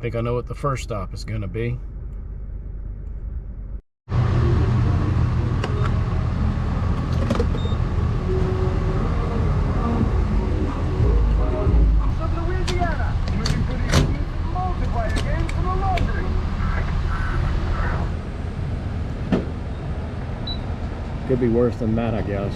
think I know what the first stop is going to be. Could be worse than that, I guess.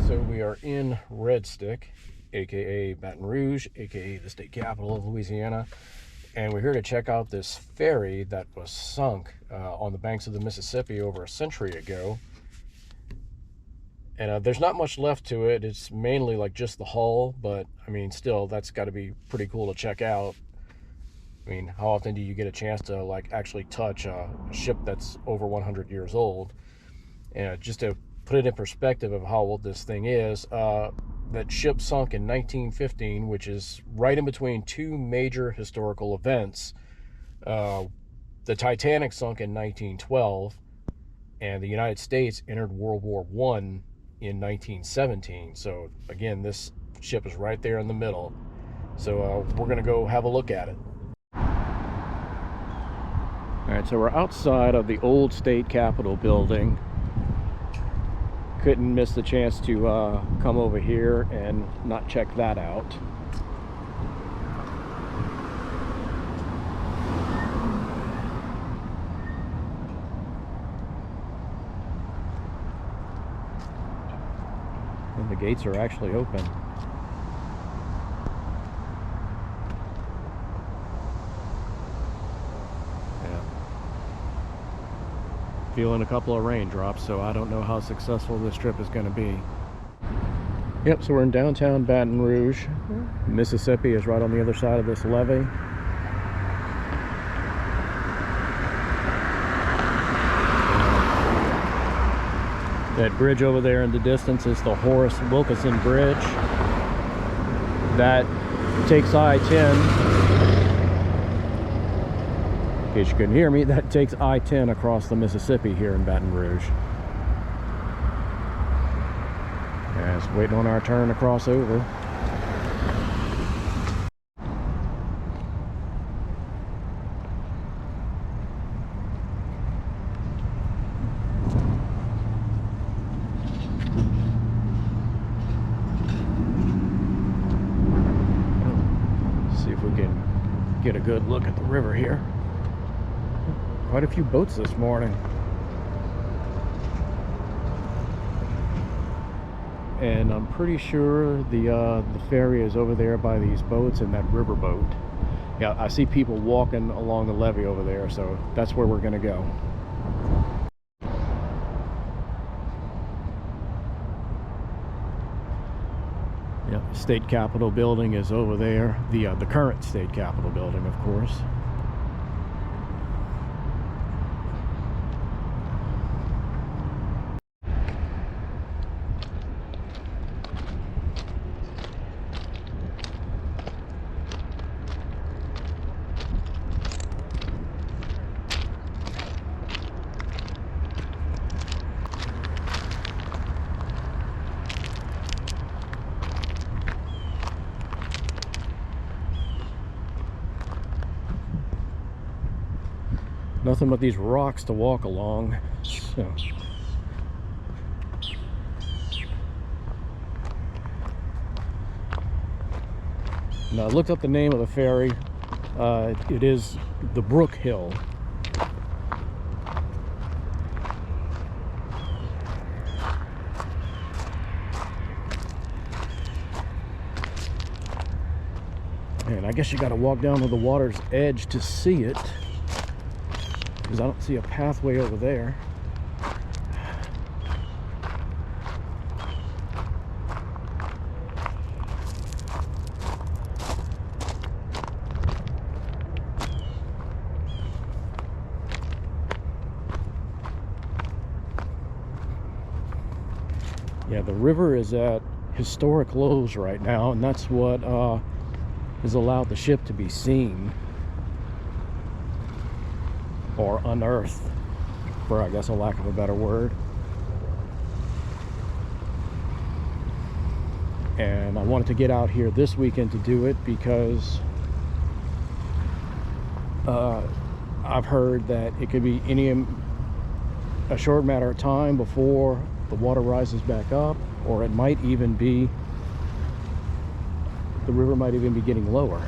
So we are in Red Stick, aka Baton Rouge, aka the state capital of Louisiana. And we're here to check out this ferry that was sunk on the banks of the Mississippi over a century ago. And there's not much left to it. It's mainly like just the hull, but I mean, still, that's got to be pretty cool to check out. I mean, how often do you get a chance to like actually touch a ship that's over 100 years old? And just to put it in perspective of how old this thing is, that ship sunk in 1915, which is right in between two major historical events. The Titanic sunk in 1912, and the United States entered World War I in 1917. So again, this ship is right there in the middle. So we're going to go have a look at it. All right, so we're outside of the old state capitol building. Couldn't miss the chance to come over here and not check that out. And the gates are actually open. Feeling a couple of raindrops, so I don't know how successful this trip is going to be. Yep, so we're in downtown Baton Rouge. Mississippi is right on the other side of this levee. That bridge over there in the distance is the Horace Wilkinson Bridge. That takes I-10. In case you couldn't hear me, that takes I-10 across the Mississippi here in Baton Rouge. Yeah, just waiting on our turn to cross over. See if we can get a good look at the river here. Quite a few boats this morning. And I'm pretty sure the ferry is over there by these boats and that river boat. Yeah, I see people walking along the levee over there, so that's where we're gonna go. Yeah, state capitol building is over there. The current state capitol building, of course. Nothing but these rocks to walk along. So. Now I looked up the name of the ferry. It is the Brook Hill. And I guess you got to walk down to the water's edge to see it, because I don't see a pathway over there. Yeah, the river is at historic lows right now, and that's what has allowed the ship to be seen or unearthed, for I guess a lack of a better word. And I wanted to get out here this weekend to do it because I've heard that it could be a short matter of time before the water rises back up, or it might even be, the river might even be getting lower.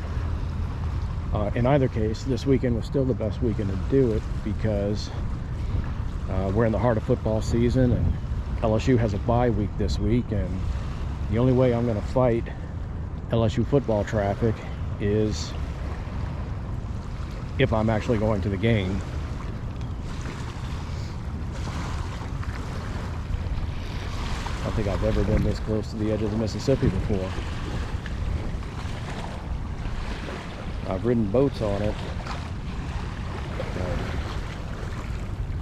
In either case, this weekend was still the best weekend to do it because we're in the heart of football season, and LSU has a bye week this week, and the only way I'm going to fight LSU football traffic is if I'm actually going to the game. I don't think I've ever been this close to the edge of the Mississippi before. I've ridden boats on it.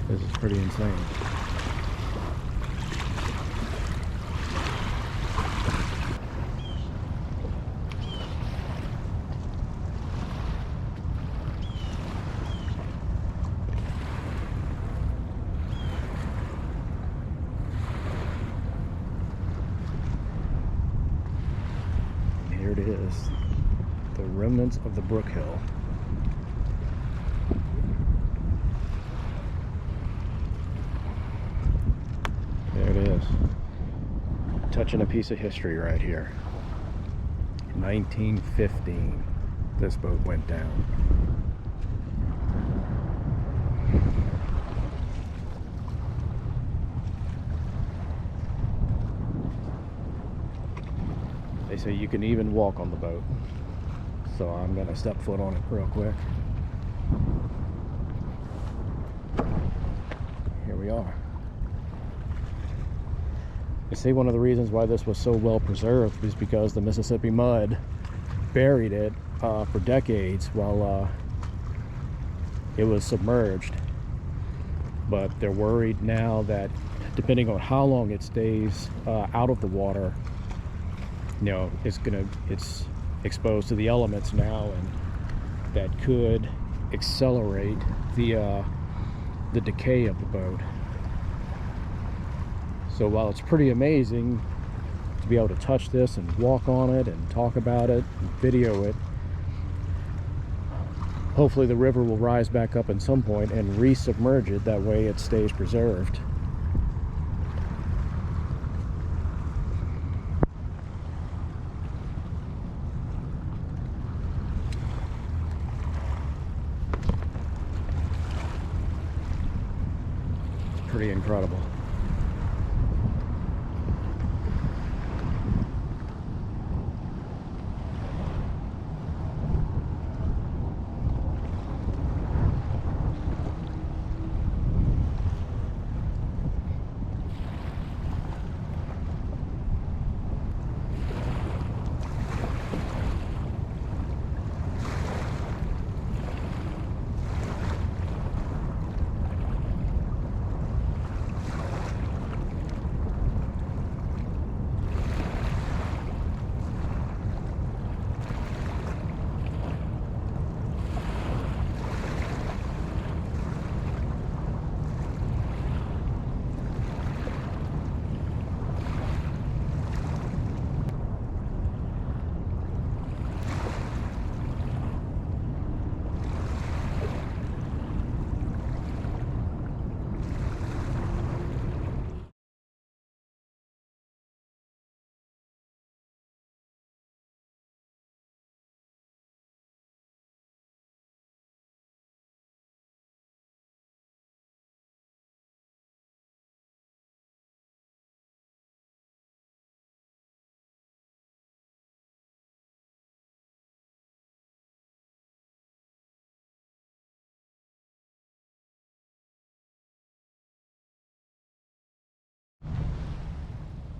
This is pretty insane. And here it is. The remnants of the Brook Hill. There it is. Touching a piece of history right here. 1915, this boat went down. They say you can even walk on the boat. So I'm going to step foot on it real quick. Here we are. They say one of the reasons why this was so well preserved is because the Mississippi mud buried it for decades while it was submerged. But they're worried now that depending on how long it stays out of the water, you know, it's exposed to the elements now, and that could accelerate the decay of the boat. So while it's pretty amazing to be able to touch this and walk on it and talk about it and video it, hopefully the river will rise back up at some point and resubmerge it. That way it stays preserved. Pretty incredible.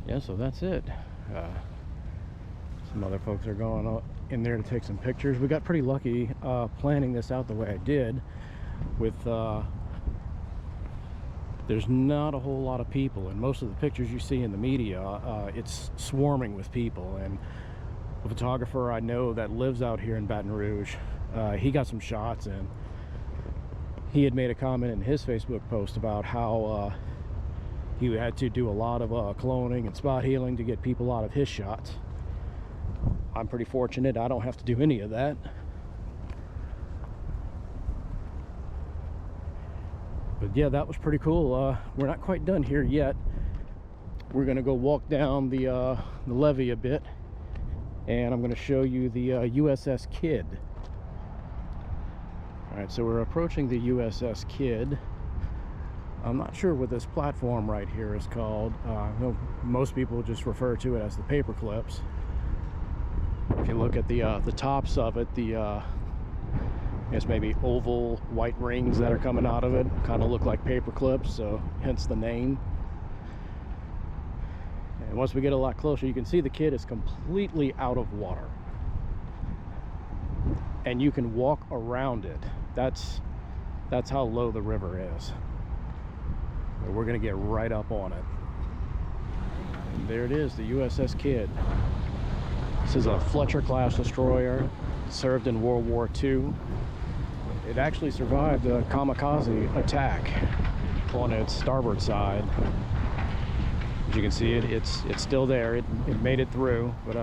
Yeah, so that's it. Some other folks are going in there to take some pictures. We got pretty lucky planning this out the way I did with there's not a whole lot of people, and most of the pictures you see in the media, it's swarming with people, and a photographer I know that lives out here in Baton Rouge. He got some shots, and he had made a comment in his Facebook post about how he had to do a lot of cloning and spot healing to get people out of his shots. I'm pretty fortunate I don't have to do any of that. But yeah, that was pretty cool. We're not quite done here yet. We're gonna go walk down the levee a bit, and I'm gonna show you the USS Kidd. All right, so we're approaching the USS Kidd. I'm not sure what this platform right here is called. I know most people just refer to it as the paper clips. If you look at the tops of it, I guess maybe oval white rings that are coming out of it kind of look like paper clips, so hence the name. And once we get a lot closer, you can see the Kidd is completely out of water, and you can walk around it. That's how low the river is. But we're gonna get right up on it. And there it is, the USS Kidd. This is a Fletcher class destroyer, served in World War II. It actually survived a kamikaze attack on its starboard side. As you can see, it's still there. It made it through, but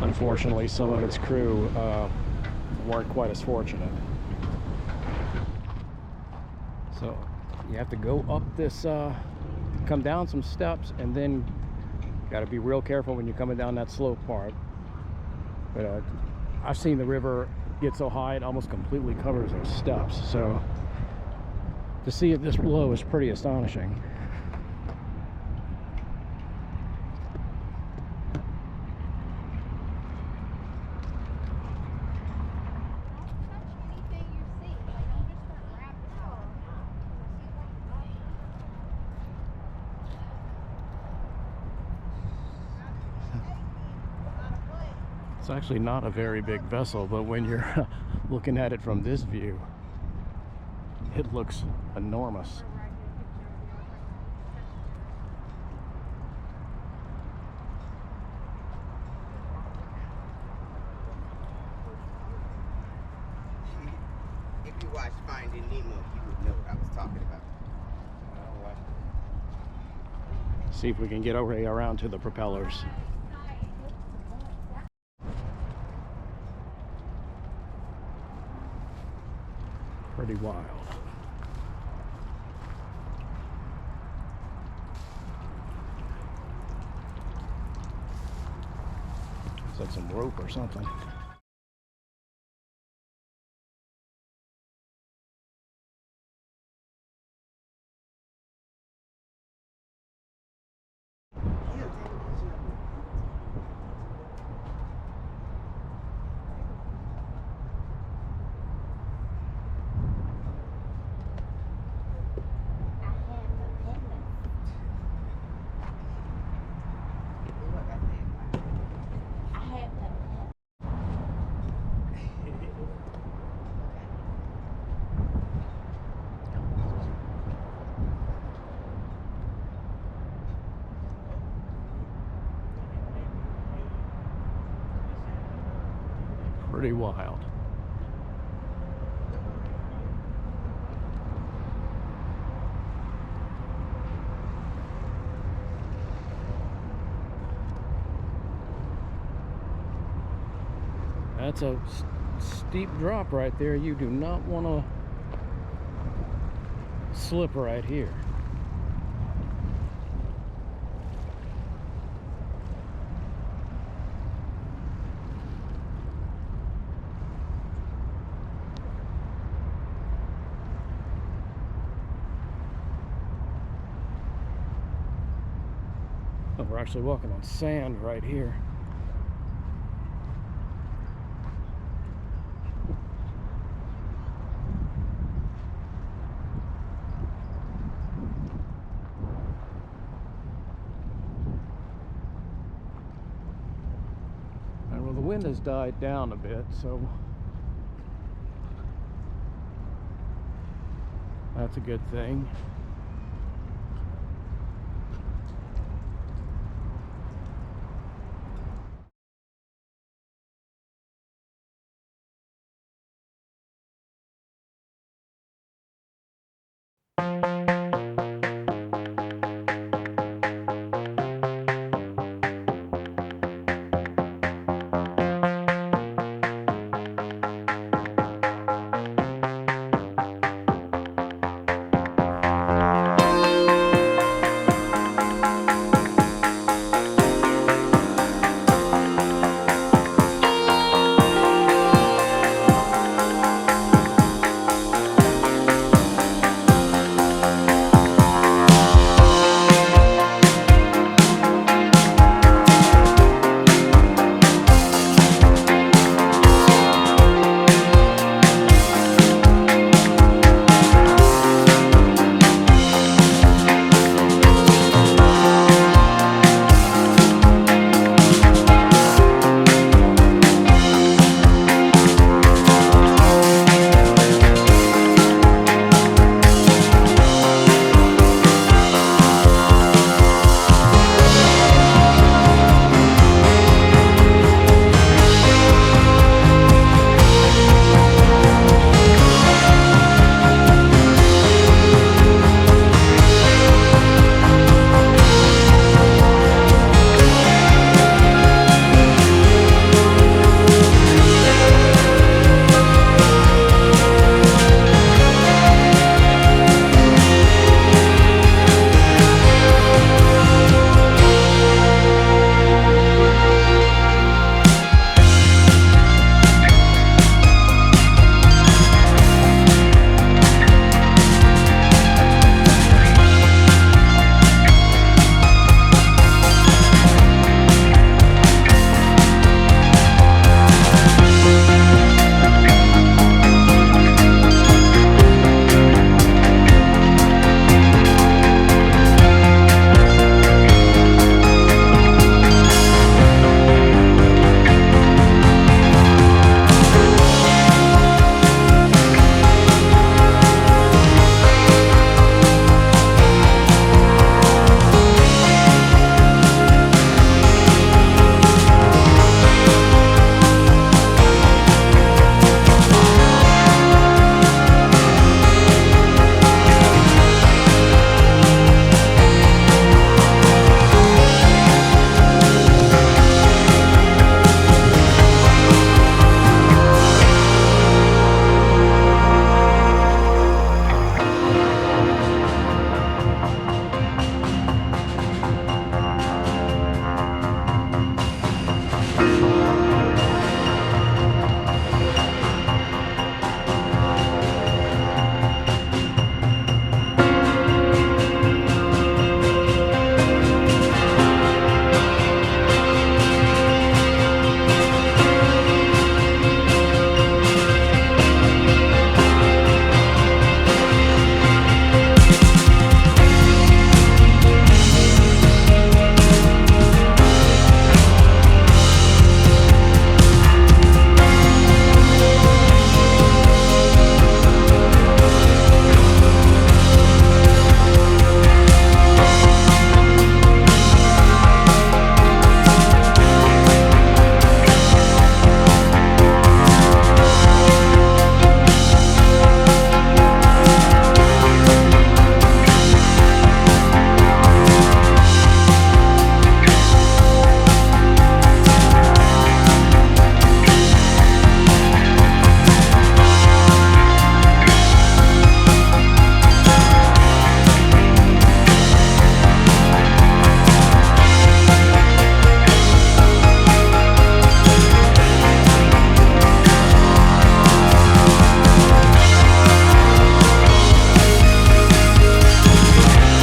unfortunately some of its crew weren't quite as fortunate. So you have to go up this, come down some steps, and then got to be real careful when you're coming down that slope part. But I've seen the river get so high it almost completely covers those steps. So to see it this below is pretty astonishing. It's actually not a very big vessel, but when you're looking at it from this view, it looks enormous. If you watched Finding Nemo, you would know what I was talking about. See if we can get around to the propellers. Pretty wild. Is that some rope or something? Pretty wild. That's a steep drop right there. You do not want to slip right here. Oh, we're actually walking on sand right here. Well, the wind has died down a bit, so that's a good thing.